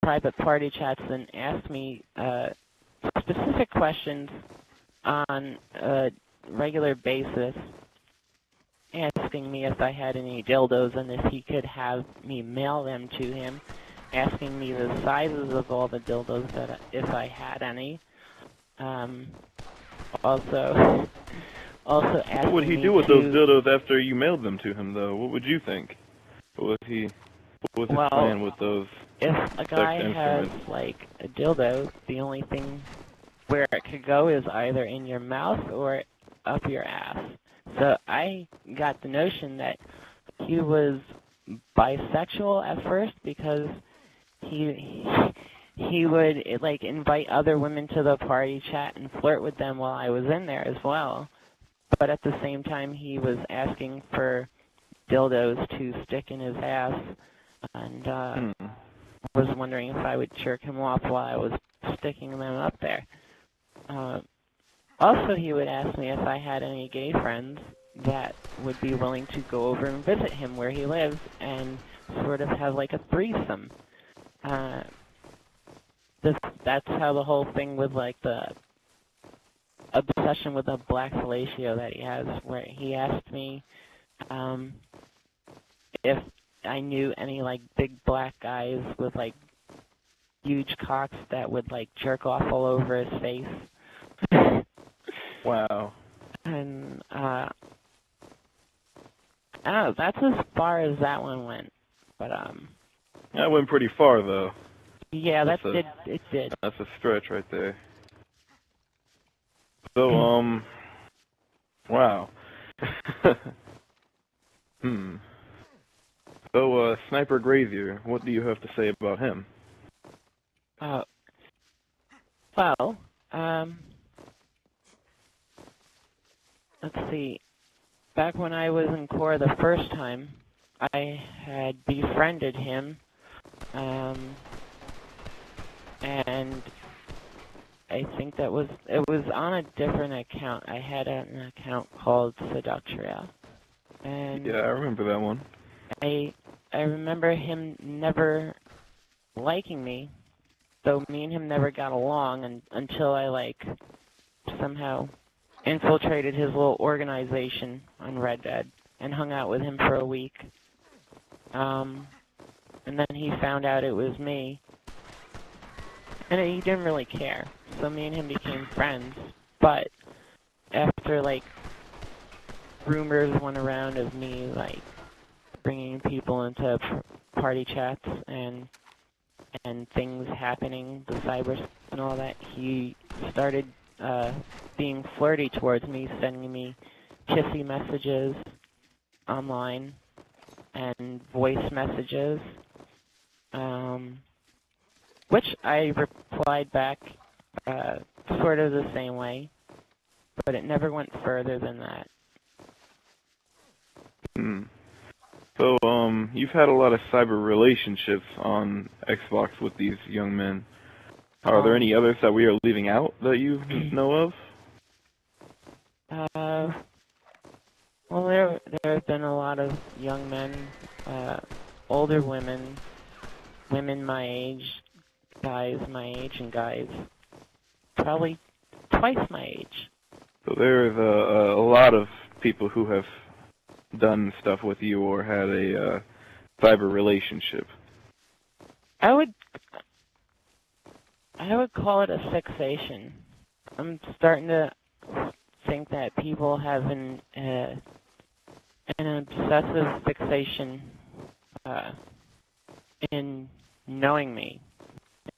private party chats and asked me specific questions on a regular basis, asking me if I had any dildos and if he could have me mail them to him, asking me the sizes of all the dildos that if I had any. Also asking What would he me do with to, those dildos after you mailed them to him, though? What would you think? What was his plan with those if a guy sex has instruments? like a dildo, the only thing where it could go is either in your mouth or up your ass. So I got the notion that he was bisexual at first because he would like invite other women to the party chat and flirt with them while I was in there as well. But at the same time, he was asking for dildos to stick in his ass, and was wondering if I would jerk him off while I was sticking them up there. Also, he would ask me if I had any gay friends that would be willing to go over and visit him where he lives and sort of have like a threesome. That's how the whole thing with like the obsession with the black fellatio that he has, where he asked me if I knew any like big black guys with like huge cocks that would like jerk off all over his face. Wow. And I don't know, that's as far as that one went. But That went pretty far, though. yeah, it did. That's a stretch right there. So, wow. So, Sniper Grazier, what do you have to say about him? Well, let's see. Back when I was in Corps the first time, I had befriended him, and I think it was on a different account. I had an account called Seductria. And yeah, I remember that one. I remember him never liking me, though me and him never got along until I like somehow infiltrated his little organization on Red Dead and hung out with him for a week. And then he found out it was me, and he didn't really care. So me and him became friends. But after like rumors went around of me like bringing people into party chats and things happening, the cyber and all that, he started being flirty towards me, sending me kissy messages online and voice messages, which I replied back sort of the same way, but it never went further than that. So, you've had a lot of cyber relationships on Xbox with these young men. Are there any others that we are leaving out that you know of? Well, there have been a lot of young men, older women, women my age, guys my age, and guys probably twice my age. So there's a lot of people who have done stuff with you or had a cyber relationship. I would call it a fixation. I'm starting to think that people have an obsessive fixation in knowing me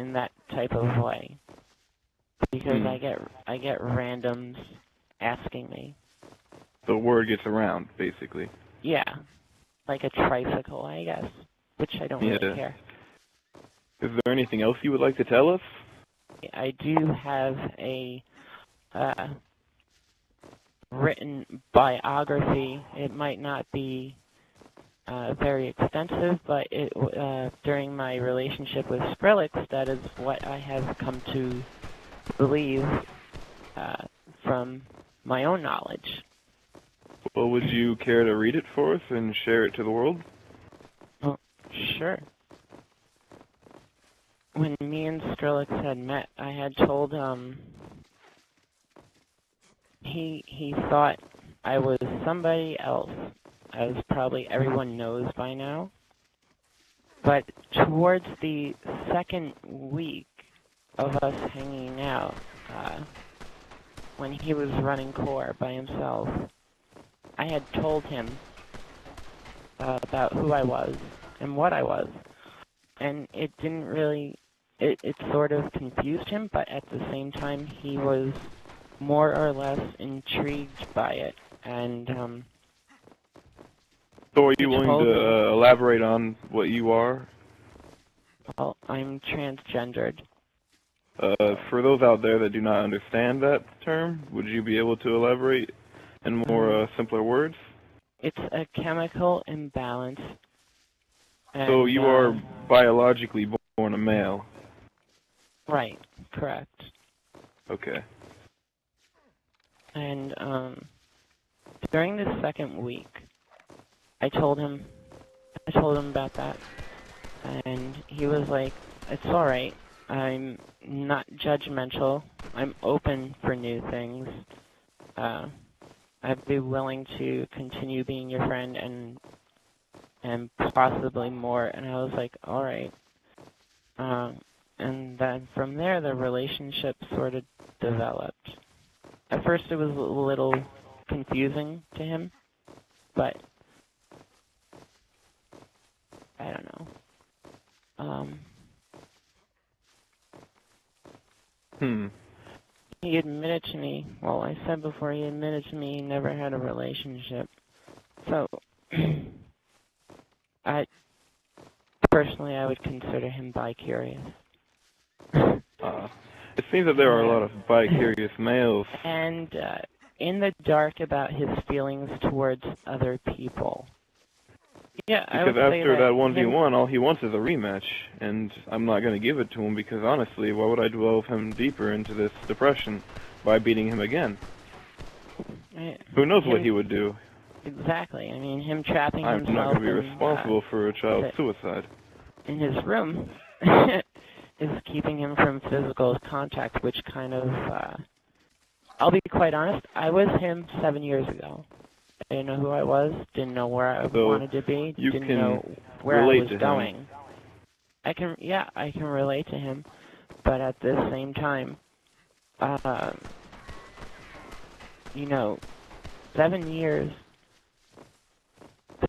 in that type of way, because I get randoms asking me. The word gets around, basically. Yeah, like a tricycle, I guess, which I don't really care. Is there anything else you would like to tell us? I do have a written biography. It might not be very extensive, but during my relationship with Skrillex, that is what I have come to believe from my own knowledge. Well, would you care to read it for us and share it to the world? Oh, sure. when me and Skrillex had met, I had told he thought I was somebody else, as probably everyone knows by now. But towards the second week of us hanging out, when he was running core by himself, I had told him about who I was and what I was. And it didn't really, it sort of confused him, but at the same time he was more or less intrigued by it. And So are you willing to elaborate on what you are? well, I'm transgendered. For those out there that do not understand that term, would you be able to elaborate in more simpler words? It's a chemical imbalance. And, so you are biologically born a male? Right, correct. Okay. And during the second week, I told him about that, and he was like, "It's all right. I'm not judgmental. I'm open for new things. I'd be willing to continue being your friend and possibly more." And I was like, "All right." And then from there, the relationship sort of developed. At first, it was a little confusing to him, but I don't know. He admitted to me, well, I said before, he admitted to me he never had a relationship. So, personally, I would consider him bi-curious. It seems that there are a lot of bi-curious males. And in the dark about his feelings towards other people. Yeah, because after that 1v1, all he wants is a rematch, and I'm not going to give it to him because, honestly, why would I delve him deeper into this depression by beating him again? Who knows what he would do? Exactly. I mean, him trapping himself I'm not going to be responsible for a child's suicide. In his room is keeping him from physical contact, which kind of, I'll be quite honest, I was him 7 years ago. I didn't know who I was, didn't know where I wanted to be, didn't know where I was going. I can relate to him, but at the same time, 7 years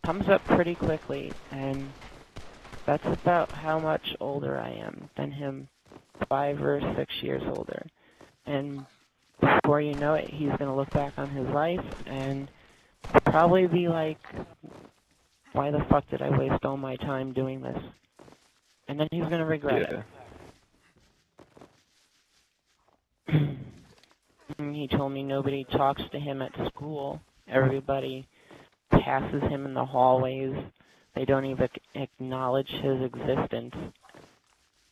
comes up pretty quickly, and that's about how much older I am than him, 5 or 6 years older. And before you know it, he's going to look back on his life and probably be like, why the fuck did I waste all my time doing this? And then he's going to regret it. He told me nobody talks to him at school. Everybody passes him in the hallways. They don't even acknowledge his existence.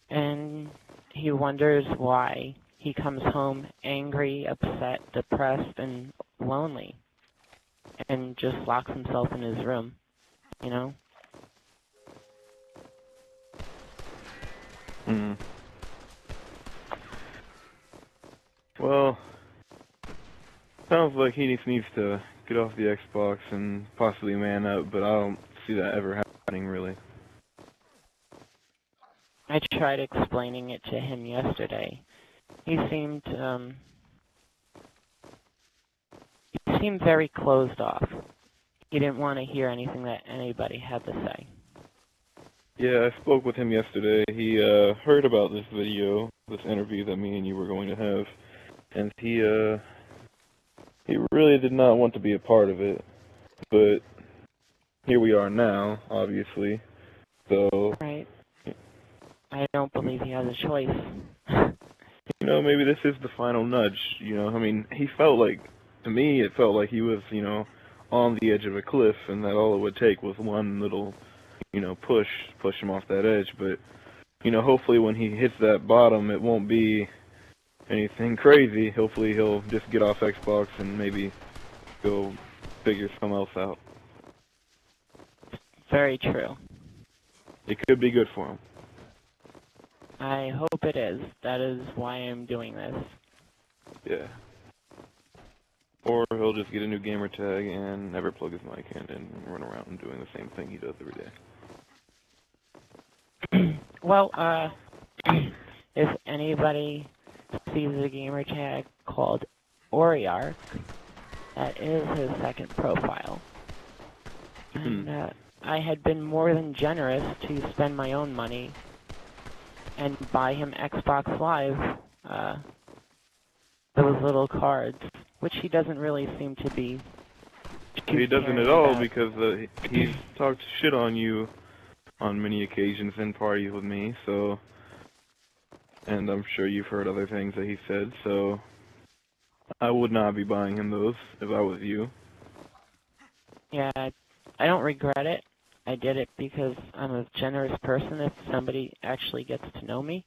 And he wonders why he comes home angry, upset, depressed, and lonely. And just locks himself in his room, you know? Well, sounds like he needs to get off the Xbox and possibly man up, but I don't see that ever happening, really. I tried explaining it to him yesterday. He seemed very closed off. He didn't want to hear anything that anybody had to say. Yeah, I spoke with him yesterday. He heard about this video, this interview that me and you were going to have, and he really did not want to be a part of it. But here we are now, obviously. So right. I don't believe he has a choice. Maybe this is the final nudge. I mean, he felt like, to me, it felt like he was, on the edge of a cliff, and that all it would take was one little, push him off that edge. But, hopefully when he hits that bottom, it won't be anything crazy. Hopefully he'll just get off Xbox and maybe go figure something else out. Very true. It could be good for him. I hope it is. That is why I'm doing this. Yeah. Or he'll just get a new gamer tag and never plug his mic in and run around doing the same thing he does every day. Well, if anybody sees a gamer tag called RDR, that is his second profile. And I had been more than generous to spend my own money and buy him Xbox Live, those little cards, which he doesn't really seem to be too He doesn't caring at all about. because he's talked shit on you on many occasions in parties with me, so, and I'm sure you've heard other things that he said, so I would not be buying him those if I was you. Yeah, I don't regret it. I did it because I'm a generous person if somebody actually gets to know me.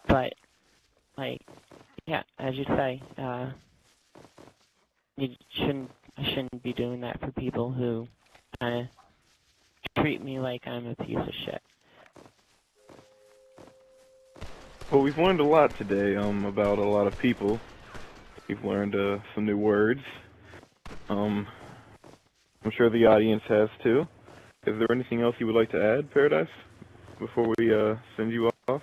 But, like, yeah, as you say, I shouldn't be doing that for people who kind of treat me like I'm a piece of shit. Well, we've learned a lot today, about a lot of people. We've learned, some new words. I'm sure the audience has too. Is there anything else you would like to add, Paradise, before we, send you off?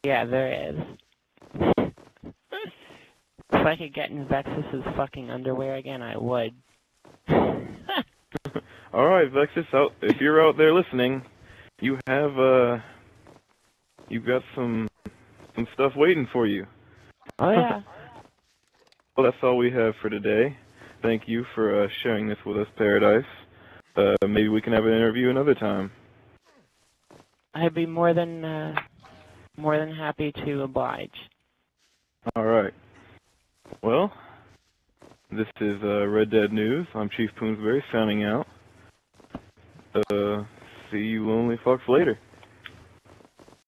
Yeah, there is. If I could get in Vexus's fucking underwear again, I would. Alright, Vexus, if you're out there listening, you have, you've got some stuff waiting for you. Oh, yeah. Well, that's all we have for today. Thank you for, sharing this with us, Paradise. Maybe we can have an interview another time. I'd be more than happy to oblige. Alright. Well, this is, Red Dead News. I'm Chief Poonsberry, signing out. See you lonely fucks later.